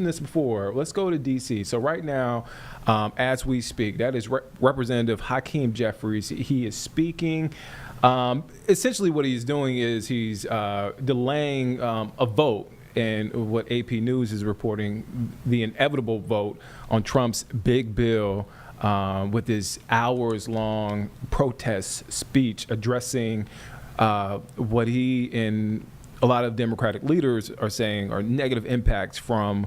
this before. Let's go to D.C. So right now, as we speak, that is Representative Hakeem Jeffries. He is speaking. Essentially what he's doing is he's delaying a vote, and what AP News is reporting, the inevitable vote on Trump's big bill with his hours-long protest speech addressing what he and a lot of Democratic leaders are saying are negative impacts from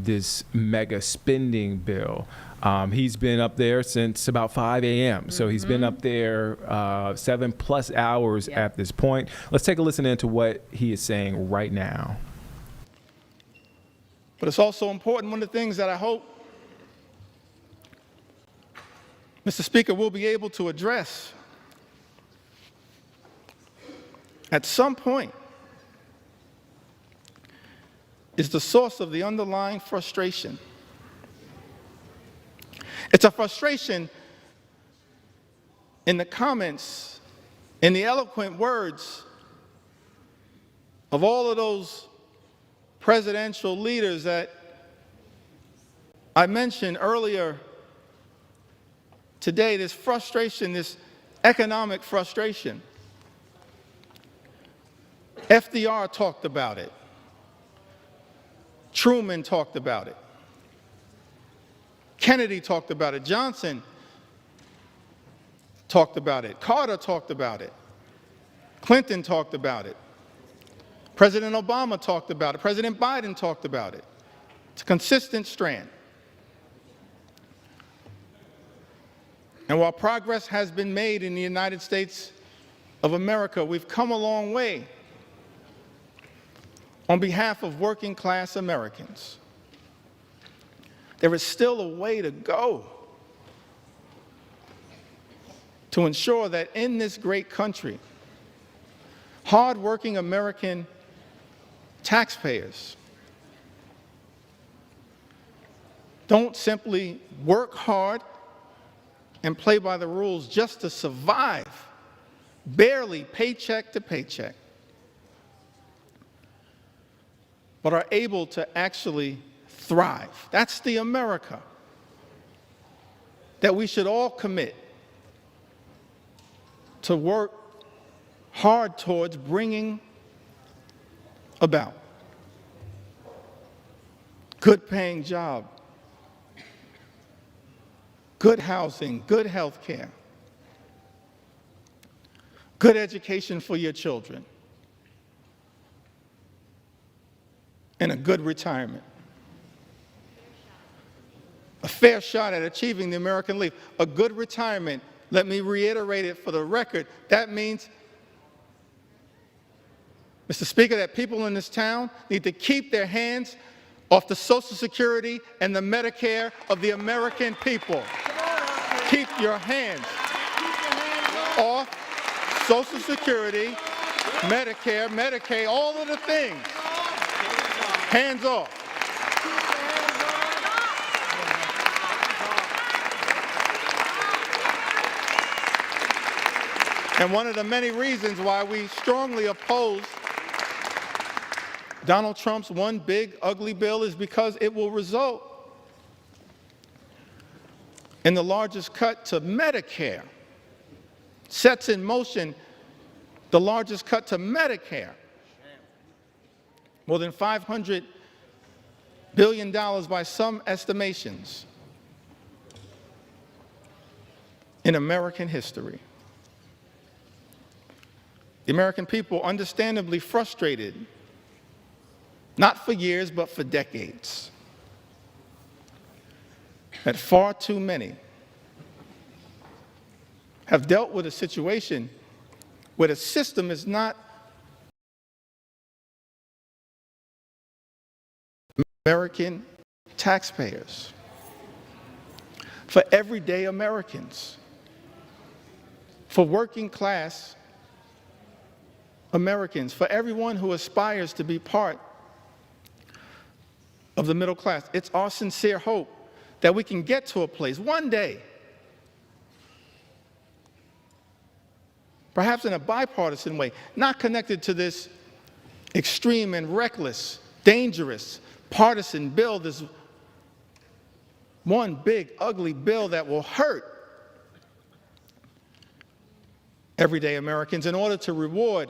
this mega spending bill. He's been up there since about 5 a.m. So he's been up there 7+ hours at this point. Let's take a listen into what he is saying right now. But it's also important, one of the things that I hope Mr. Speaker will be able to address at some point is the source of the underlying frustration. It's a frustration in the comments, in the eloquent words of all of those presidential leaders that I mentioned earlier today, this frustration, this economic frustration. FDR talked about it. Truman talked about it. Kennedy talked about it. Johnson talked about it. Carter talked about it. Clinton talked about it. President Obama talked about it. President Biden talked about it. It's a consistent strand. And while progress has been made in the United States of America, we've come a long way on behalf of working class Americans. There is still a way to go to ensure that in this great country, hardworking American taxpayers don't simply work hard and play by the rules just to survive, barely paycheck to paycheck, but are able to actually thrive. That's the America that we should all commit to work hard towards bringing about. Good paying job, good housing, good health care, good education for your children, and a good retirement. A fair shot at achieving the American Leap. A good retirement, let me reiterate it for the record, that means, Mr. Speaker, that people in this town need to keep their hands off the Social Security and the Medicare of the American people. Keep your hands off Social Security, Medicare, Medicaid, all of the things. Hands off. And one of the many reasons why we strongly oppose Donald Trump's one big ugly bill is because it will result in the largest cut to Medicare, sets in motion the largest cut to Medicare, more than $500 billion by some estimations in American history. The American people understandably frustrated, not for years, but for decades, that far too many have dealt with a situation where the system is not American taxpayers, for everyday Americans, for working class Americans, for everyone who aspires to be part of the middle class. It's our sincere hope that we can get to a place one day, perhaps in a bipartisan way, not connected to this extreme and reckless, dangerous, partisan bill, this one big, ugly bill that will hurt everyday Americans in order to reward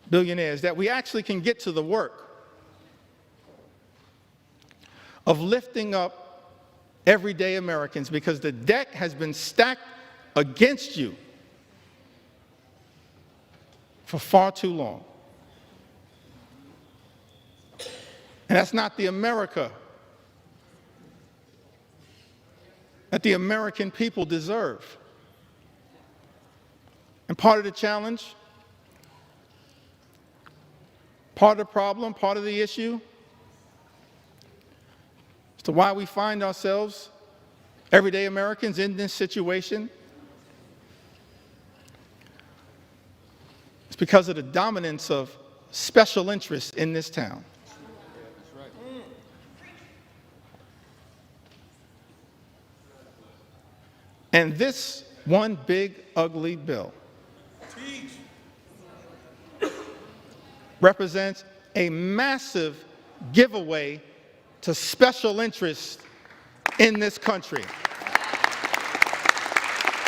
billionaires, that we actually can get to the work of lifting up everyday Americans, because the deck has been stacked against you for far too long. And that's not the America that the American people deserve. And part of the challenge, part of the problem, part of the issue as to why we find ourselves, everyday Americans, in this situation, it's because of the dominance of special interests in this town. And this one big, ugly bill represents a massive giveaway to special interests in this country.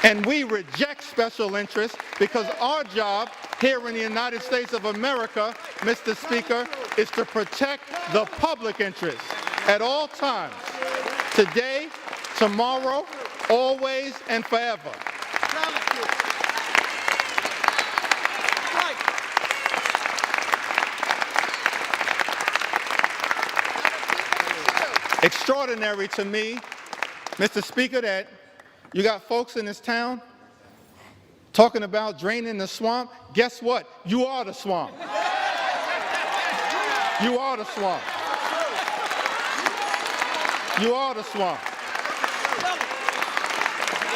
And we reject special interests, because our job here in the United States of America, Mr. Speaker, is to protect the public interest at all times, today, tomorrow, always, and forever. Extraordinary to me, Mr. Speaker, that you got folks in this town talking about draining the swamp. Guess what? You are the swamp. You are the swamp. You are the swamp.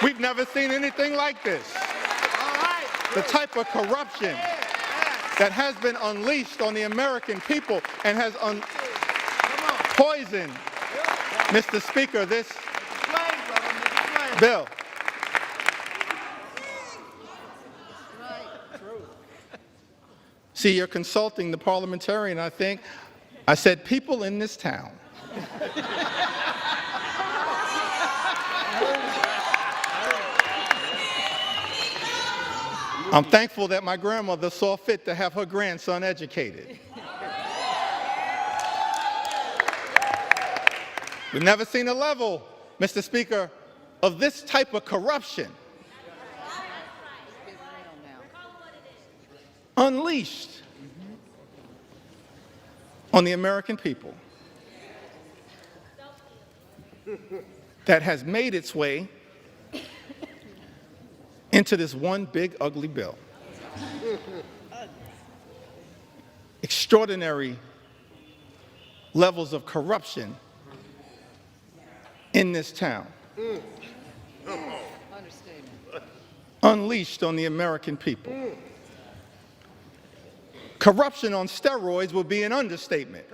We've never seen anything like this. The type of corruption that has been unleashed on the American people and has poisoned, Mr. Speaker, this bill. See, you're consulting the parliamentarian, I think. I said people in this town. I'm thankful that my grandmother saw fit to have her grandson educated. We've never seen a level, Mr. Speaker, of this type of corruption unleashed on the American people that has made its way into this one big, ugly bill. Extraordinary levels of corruption in this town. Unleashed on the American people. Corruption on steroids would be an understatement.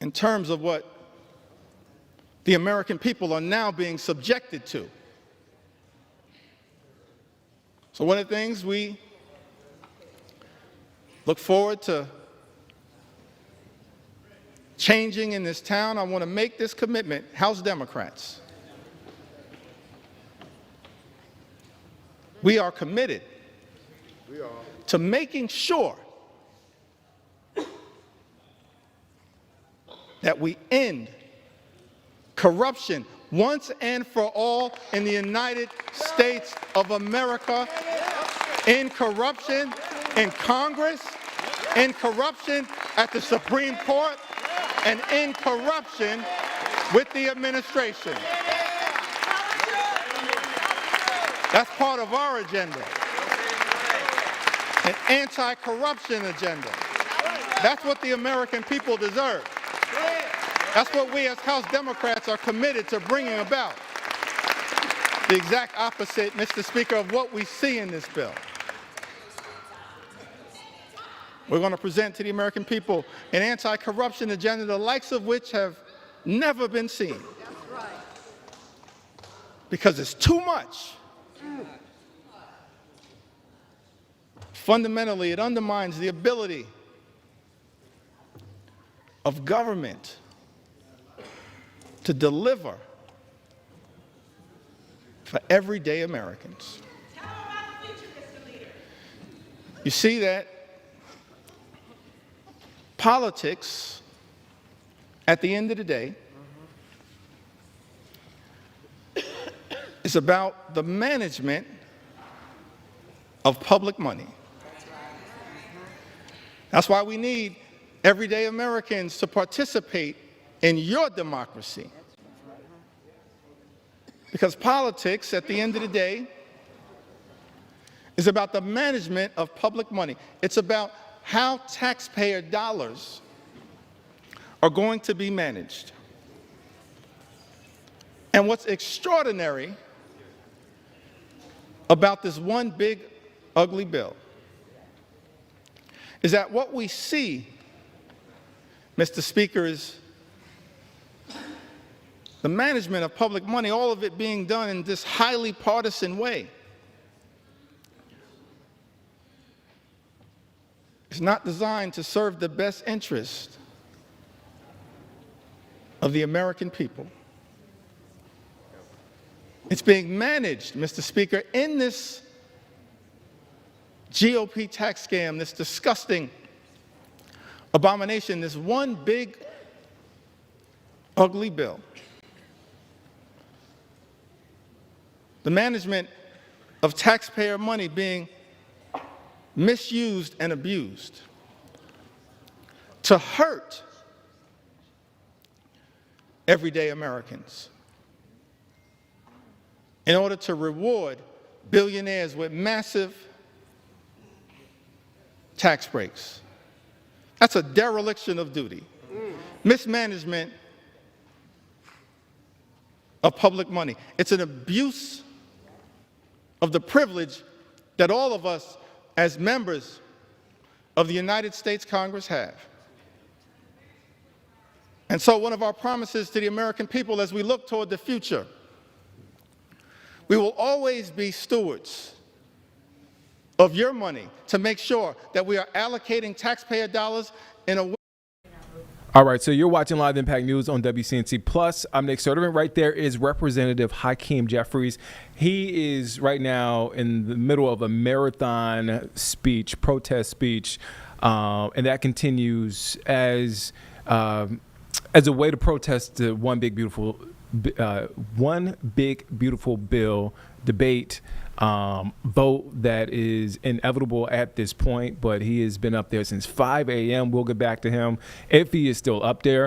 In terms of what the American people are now being subjected to. So one of the things we look forward to changing in this town, I want to make this commitment, House Democrats. We are committed to making sure that we end corruption once and for all in the United States of America, in corruption in Congress, in corruption at the Supreme Court, and in corruption with the administration. That's part of our agenda, an anti-corruption agenda. That's what the American people deserve. That's what we as House Democrats are committed to bringing about. The exact opposite, Mr. Speaker, of what we see in this bill. We're going to present to the American people an anti-corruption agenda, the likes of which have never been seen. Because it's too much. Fundamentally, it undermines the ability of government to deliver for everyday Americans. You see that politics, at the end of the day, is about the management of public money. That's why we need everyday Americans to participate in your democracy. Because politics, at the end of the day, is about the management of public money. It's about how taxpayer dollars are going to be managed. And what's extraordinary about this one big, ugly bill is that what we see, Mr. Speaker, is the management of public money, all of it being done in this highly partisan way. It's not designed to serve the best interest of the American people. It's being managed, Mr. Speaker, in this GOP tax scam, this disgusting abomination, this one big, ugly bill. The management of taxpayer money being misused and abused to hurt everyday Americans in order to reward billionaires with massive tax breaks. That's a dereliction of duty. Mismanagement of public money. It's an abuse of the privilege that all of us as members of the United States Congress have. And so one of our promises to the American people as we look toward the future, we will always be stewards of your money to make sure that we are allocating taxpayer dollars in a way. All right, so you're watching Live Impact News on WCNC Plus. I'm Nick Soderman. Right there is Representative Hakeem Jeffries. He is right now in the middle of a marathon speech, protest speech, and that continues as a way to protest the one big beautiful bill debate vote that is inevitable at this point, but he has been up there since 5 a.m. We'll get back to him if he is still up there.